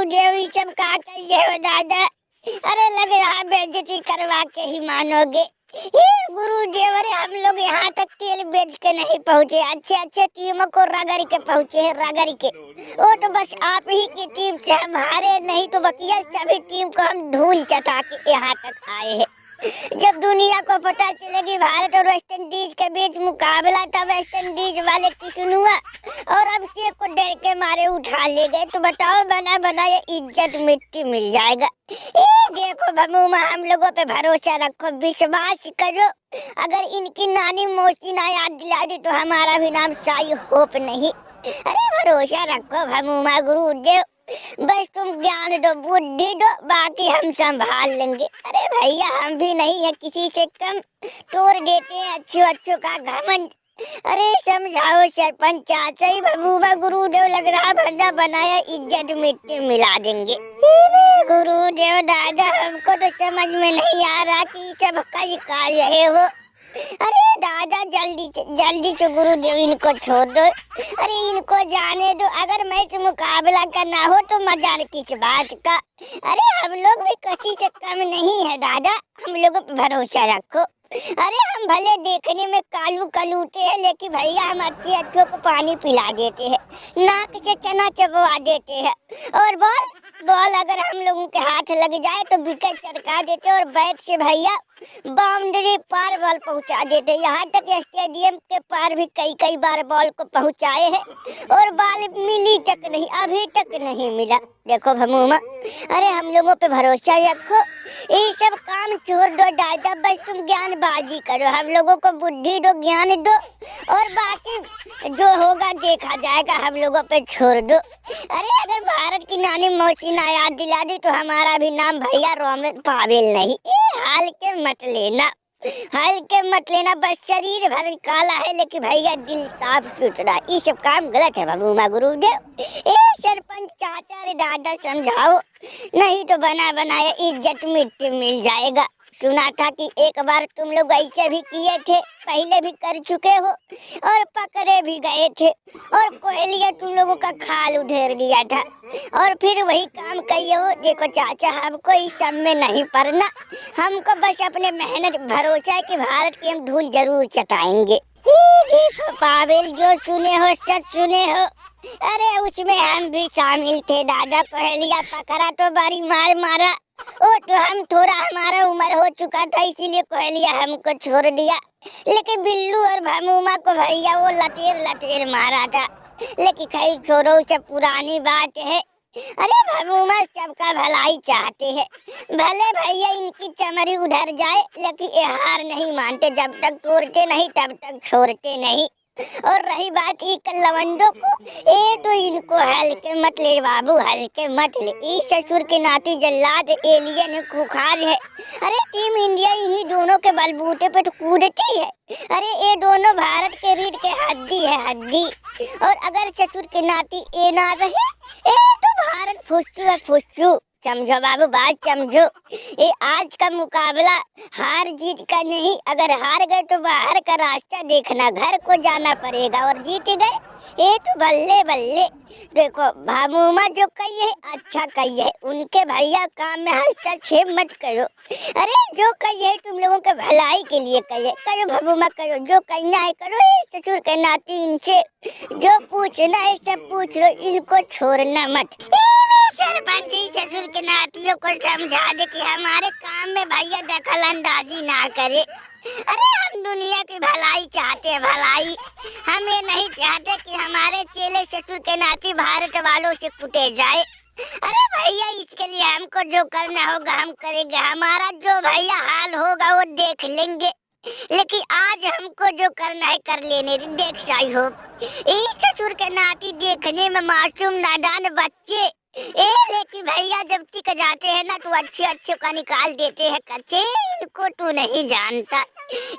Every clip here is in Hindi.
गुरुदेव ये सब का कहिए हो दादा। अरे लग रहा बेइज्जती करवा के ही मानोगे। ये गुरुदेव, अरे हम लोग यहाँ तक तेल बेच के नहीं पहुँचे, अच्छे अच्छे टीमों को रगड़ के पहुँचे हैं, रगड़ के। वो तो बस आप ही की टीम से हम हारे, नहीं तो बकिया सभी टीम को हम धूल चटा के यहाँ तक आए हैं। जब दुनिया को पता चलेगी भारत और वेस्ट इंडीज के बीच मुकाबला था, वेस्ट इंडीज वाले किस्म हुआ और अभिषेक को डर के मारे उठा ले गए, तो बताओ बना बनाया इज्जत मिट्टी मिल जाएगा। देखो भमूमा, हम लोगों पे भरोसा रखो, विश्वास करो। अगर इनकी नानी मोची ना याद दिला दी तो हमारा भी नाम साई होप नहीं। अरे भरोसा रखो भमूमा गुरुदेव, बस तुम ज्ञान दो, बुद्धि दो, बाकी हम संभाल लेंगे। अरे भैया हम भी नहीं है किसी से कम, तोड़ देते हैं अच्छो अच्छो का घमंड। अरे समझाओ सरपंच चाचा ही भगुआ गुरुदेव, लग रहा भंडा बनाया इज्जत मिट्टी मिला देंगे। गुरुदेव दादा, हमको तो समझ में नहीं आ रहा कि सब कई कर रहे हो। अरे दादा जल्दी से गुरुदेव इनको छोड़ दो, अरे इनको जाने दो। अगर मैच मुकाबला करना हो तो मजाल किस बात का। अरे हम लोग भी किसी से कम नहीं है दादा, हम लोगों पे भरोसा रखो। अरे हम भले देखने में कालू कलूटे हैं, लेकिन भैया हम अच्छे अच्छों को पानी पिला देते हैं, नाक से चना चबवा देते हैं। और बॉल अगर हम लोगों के हाथ लग जाए तो विकेट चटका देते, और बैट से भैया बाउंड्री पार बॉल पहुंचा देते। यहाँ तक स्टेडियम के पार भी कई बार बॉल को पहुंचाए हैं, और बॉल मिली तक नहीं, अभी तक नहीं मिला। देखो भमूमा, अरे हम लोगों पे भरोसा रखो, ये सब काम छोड़ दो दादा, बस तुम ज्ञानबाजी करो, हम लोगों को बुद्धि दो, ज्ञान दो, और बाकी जो होगा देखा जाएगा, हम लोगों पे छोड़ दो। अरे अगर भारत की नानी मौसी ना याद दिला दी तो हमारा भी नाम भैया रोमित पावेल नहीं। हाल के मत लेना, बस शरीर भर काला है लेकिन भैया दिल साफ सुथरा। ये सब काम गलत है भगुमा गुरुदेव। सरपंच चाचा रे दादा समझाओ, नहीं तो बना बनाया इज्जत मिट्टी मिल जाएगा। सुना था कि एक बार तुम लोग ऐसे भी किए थे, पहले भी कर चुके हो और पकड़े भी गए थे, और कोयलिया तुम लोगों का खाल उधेर दिया था, और फिर वही काम किए हो। देखो चाचा, हमको इस सब में नहीं पड़ना, हमको बस अपने मेहनत भरोसा है कि भारत की हम धूल जरूर चटाएंगे। पावेल, जो सुने हो सच सुने हो। अरे उसमें हम भी शामिल थे दादा, कोयलिया पकड़ा तो बारी मारा। ओ तो हम थोड़ा, हमारा उम्र हो चुका था इसीलिए कोयलिया हमको छोड़ दिया, लेकिन बिल्लू और भमूमा को भैया वो लटेर मारा था। लेकिन खैर छोड़ो, सब पुरानी बात है। अरे भमूमा सबका भलाई चाहते हैं, भले भैया इनकी चमड़ी उधर जाए, लेकिन ये हार नहीं मानते, जब तक तोड़ते नहीं तब तक छोड़ते नहीं। और रही बात एक लवंडों को, तो इनको हल्के मत ले बाबू, हल्के मत ले। इस ससुर के नाती जल्लाद एलियन खुखार है। अरे टीम इंडिया इन्हीं दोनों के बलबूते पे तो कूदती है। अरे ये दोनों भारत के रीढ़ के हड्डी है, हड्डी। और अगर ससुर के नाती ए ना रहे, तो भारत फुस्सू है, फुस्सू। समझो बाबू, बात समझो। ये आज का मुकाबला हार जीत का नहीं, अगर हार गए तो बाहर का रास्ता देखना, घर को जाना पड़ेगा, और जीत गए ये तो बल्ले बल्ले। देखो भामूमा जो कही है अच्छा कही है, उनके भैया काम में हस्तक्षेप मत करो। अरे जो कही है तुम लोगों के भलाई के लिए कही है, करो भामूमा करो, जो कहना है करो। ससुर के नाती इनसे जो पूछना है सब पूछ लो, इनको छोड़ना मत। सरपंच ससुर के नातियों को समझा दे कि हमारे काम में भैया दखल अंदाजी ना करे। अरे हम दुनिया की भलाई चाहते हैं, भलाई। हम ये नहीं चाहते कि हमारे चेले ससुर के नाती भारत वालों से कुटे जाए। अरे भैया इसके लिए हमको जो करना होगा हम करेंगे, हमारा जो भैया हाल होगा वो देख लेंगे, लेकिन आज हमको जो करना है कर लेने देख साई हो। ससुर के नाती देखने में मासूम नादान बच्चे, लेकिन भैया जब टिक जाते हैं ना तो अच्छे का निकाल देते हैं कच्चे, इनको तू नहीं जानता।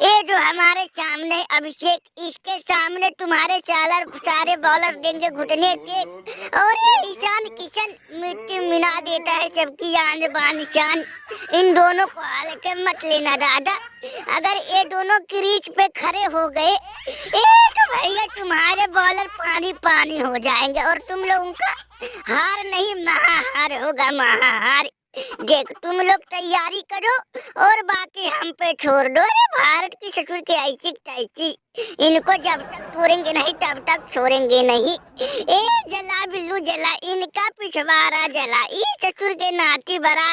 ये जो हमारे सामने अभिषेक, इसके सामने तुम्हारे सारे बॉलर देंगे घुटने टेक, और ये ईशान किशन मिट्टी मिला देता है सबकी आन बान शान। इन दोनों को हल्के मत लेना दादा। अगर ये दोनों क्रीज पे खड़े हो गए तो भैया तुम्हारे बॉलर पानी पानी हो जाएंगे और तुम लोगों का हार नहीं महाहार होगा, महाहार। देख तुम लोग तैयारी करो और बाकी हम पे छोड़ दो। अरे भारत की ससुर की ऐसी तैसी, इनको जब तक छोड़ेंगे नहीं तब तक छोड़ेंगे नहीं। ए जला बिल्लू जला, इनका पिछवाड़ा जला। इस ससुर के नाती बड़ा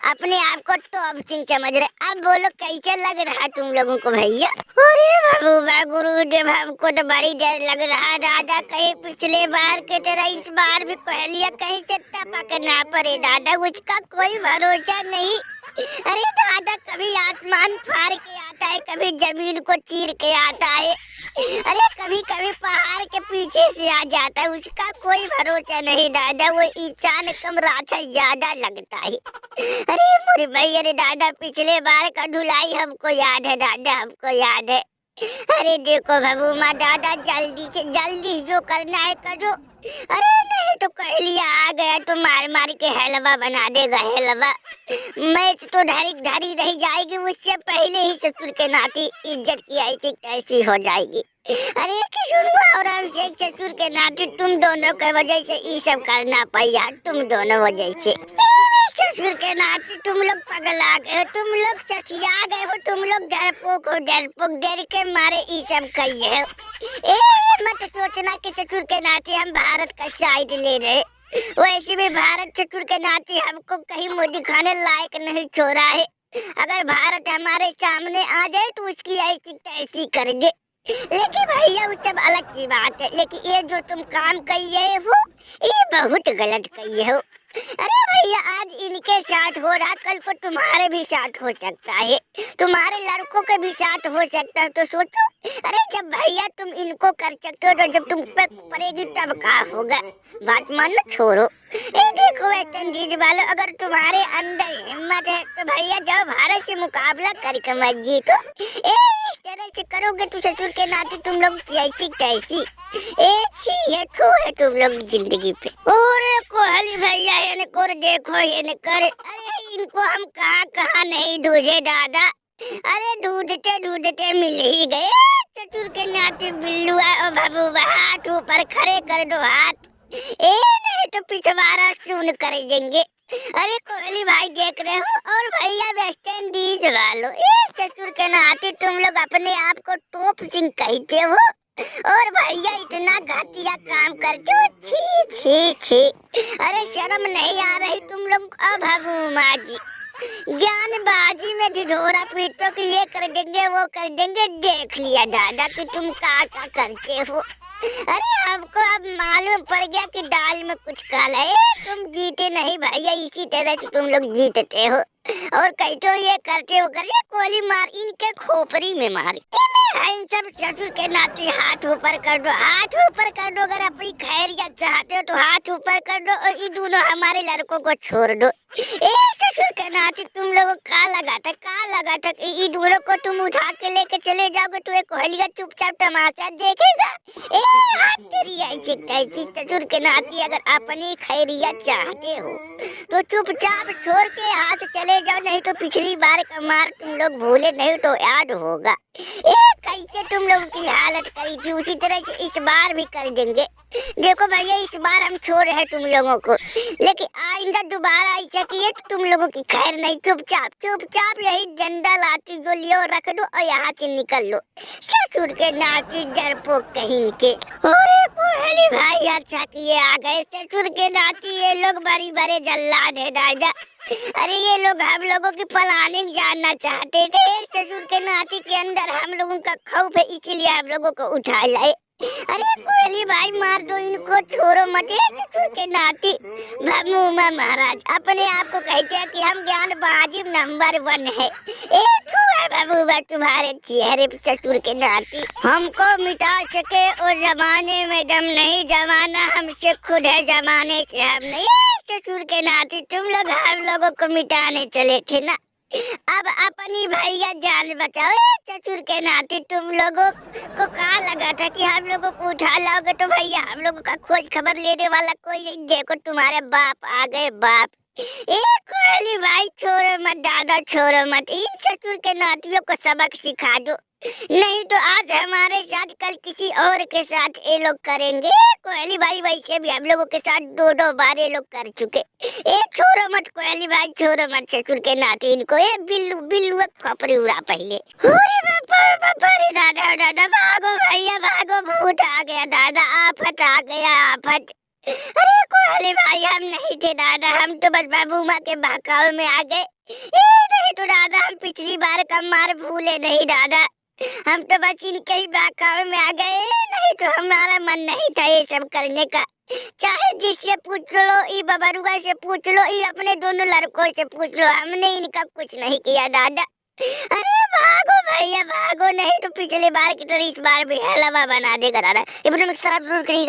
अपने आप को टॉप सिंह समझ रहे। अब बोलो कैसे लग रहा तुम लोगों को भैया? अरे भगवान गुरुदेव, हमको तो बड़ी डर लग रहा दादा। कहीं पिछले बार के तरह इस बार भी कोहलिया कहीं चट्टा पकड़ना पड़े दादा, उसका कोई भरोसा नहीं। अरे दादा कभी आसमान फाड़ के आता है, कभी जमीन को चीर के आता है, अरे कभी कभी पहाड़ के पीछे से आ जाता है, उसका कोई भरोसा नहीं दादा। वो इंसान कम राछा ज्यादा लगता है। अरे मोरे भाई, अरे दादा पिछले बार का धुलाई हमको याद है दादा, हमको याद है। अरे देखो बाबू माँ दादा, जल्दी से जल्दी जो करना है करो। अरे नहीं तो कोहलिया आ गया तो मार मार के हलवा बना देगा, हलवा। मैच तो धरी रह जाएगी, उससे पहले ही ससुर के नाती इज्जत की ऐसी तैसी हो जाएगी। अरे किशोरवा और अभिषेक ससुर के नाती तुम दोनों के वजह से ये सब करना पड़ा, तुम दोनों वजह से। ससुर के नाती तुम लोग पगला गए, तुम लोग सचिया गए हो, तुम लोग डरपोक हो, डरपोक। डर के मारे ये सब कहिए हो। मत सोचना कि ससुर के नाते हम भारत का साइड ले रहे। वैसे भी भारत ससुर के नाते हमको कहीं मुँह दिखाने लायक नहीं छोड़ा है। अगर भारत हमारे सामने आ जाए तो उसकी ऐसी तैसी कर दे। लेकिन भैया वो सब अलग की बात है, लेकिन ये जो तुम काम किए हो ये बहुत गलत किए हो। अरे भैया आज इनके साथ हो रहा, कल को तुम्हारे भी साथ हो सकता है, तुम्हारे लड़कों के भी साथ हो सकता है। तो सोचो, अरे जब भैया तुम इनको कर सकते हो तो जब तुम पे पड़ेगी तब क्या होगा? बात मानो, छोड़ो। ये देखो वेस्ट इंडीज वालों, अगर तुम्हारे अंदर हिम्मत है तो भैया जाओ भारत से मुकाबला करके मत जीतो। इस तरह से करोगे तो ससुर के नाते तुम लोग की ऐसी कैसी है तुम लोग जिंदगी पे। और कोहली भैया ये कर देखो, ये कर। अरे इनको हम कहाँ नहीं ढूंढे दादा। अरे ढूंढते मिल ही गए। ससुर के नाते बिल्लू और बाबू हाथ ऊपर खड़े कर दो, हाथ। नहीं तो पिछवाड़ा सुन कर देंगे। अरे कोहली भाई देख रहे हो, और भैया वेस्ट इंडीज वालों, ससुर के नाते तुम लोग अपने आप को टॉप सिंह कहते हो और भैया इतना घटिया काम करते हो। छी। अरे शर्म नहीं आ रही तुम लोग? अब माँ जी ज्ञानबाजी में ढिढोरा पीटो कि ये कर देंगे वो कर देंगे। देख लिया दादा कि तुम क्या करते हो। अरे हमको अब मालूम पड़ गया कि दाल में कुछ काला है। तुम जीते नहीं भैया, इसी तरह से तुम लोग जीतते हो और कहते हो ये करते हो करके। कोहली मार इनके खोपड़ी में मार। इन सब ससुर के नाते हाथ ऊपर कर दो, हाथ ऊपर कर दो। अगर अपनी खैरियत चाहते हो तो हाथ ऊपर कर दो और ये दोनों हमारे लड़कों को छोड़ दो। ससुर के नाते तुम लोगों का लगा था ये दोनों को तुम उठा के लेके चले जाओगे तो कोहलिया चुपचाप तमाशा देखेगा। हाथ तेरी ऐसी कैसी। ससुर के नाते अगर अपनी खैरियत चाहते हो तो चुपचाप छोड़ के हाथ चले जाओ, नहीं तो पिछली बार का मार तुम लोग भूले नहीं तो याद होगा। कैसे तुम लोगों की हालत करी थी उसी तरह से इस बार भी कर देंगे। देखो भैया इस बार हम छोड़ रहे तुम लोगों को, लेकिन आइंदा दोबारा ऐसा किए तो तुम लोगों की खैर नहीं। चुपचाप यही डंडा लाठी जो लियो रख दो और यहाँ से निकल लो। ससुर के नाती डरपोक कहीं के। अरे कोहली भाई अच्छा किए आ गए। ससुर के नाती ये लोग बड़े जल्लाद है दादा। अरे ये लोग हम लोगों की प्लानिंग जानना चाहते थे। ससुर के नाती के अंदर हम लोगों का खौफ है, इसलिए हम लोगों को उठा लाए। अरे कोहली भाई मार दो इनको, छोड़ो मत। ससुर के नाती भमुमा महाराज अपने आप को कहते हैं कि हम ज्ञानबाजी नंबर 1 है। भमुमा तुम्हारे चेहरे पे ससुर के नाती। हमको मिटा सके और जमाने में दम नहीं, जमाना हमसे खुद है, जमाने से हम नहीं। ससुर के नाते तुम लोग हम लोगों को मिटाने चले थे ना, अब अपनी भैया जान बचाओ। ससुर के नाते तुम लोगों को कहा लगा था कि हम लोगों को उठा लाओगे तो भैया हम लोगों का खोज खबर लेने वाला कोई नहीं। देखो तुम्हारे बाप आ गए, बाप। ए कोहली भाई छोड़ो मत दादा, छोड़ो मत, इन ससुर के नातियों को सबक सिखा दो, नहीं तो आज हमारे साथ कल किसी और के साथ ये लोग करेंगे। कोहली भाई वैसे भी हम लोगों के साथ 2-2 बार ये लोग कर चुके। ए छोड़ो मत कोहली भाई, छोड़ो मत ससुर के नाती इनको। ए बिल्लू बिल्लू एक खपरी उड़ा पहले। अरे बापा रे दादा दादा, भागो भैया भागो, भूत आ गया दादा, आफत आ गया आफत। अरे कोहली भाई हम नहीं थे दादा, हम तो बस बाबू माँ के बहकावे में आ गए। नहीं तो दादा हम पिछली बार का मार भूले नहीं दादा, हम तो बस इनके ही बहकावे में आ गए, नहीं तो हमारा मन नहीं था ये सब करने का। चाहे जिससे पूछ लो, ई बबरुआ से पूछ लो, ई अपने दोनों लड़कों से पूछ लो, हमने इनका कुछ नहीं किया दादा। अरे भागो भैया भागो, नहीं तो पिछले बार की तरह इस बार भी हलवा बना देगा दादा। ये शराब जरूर करेगा।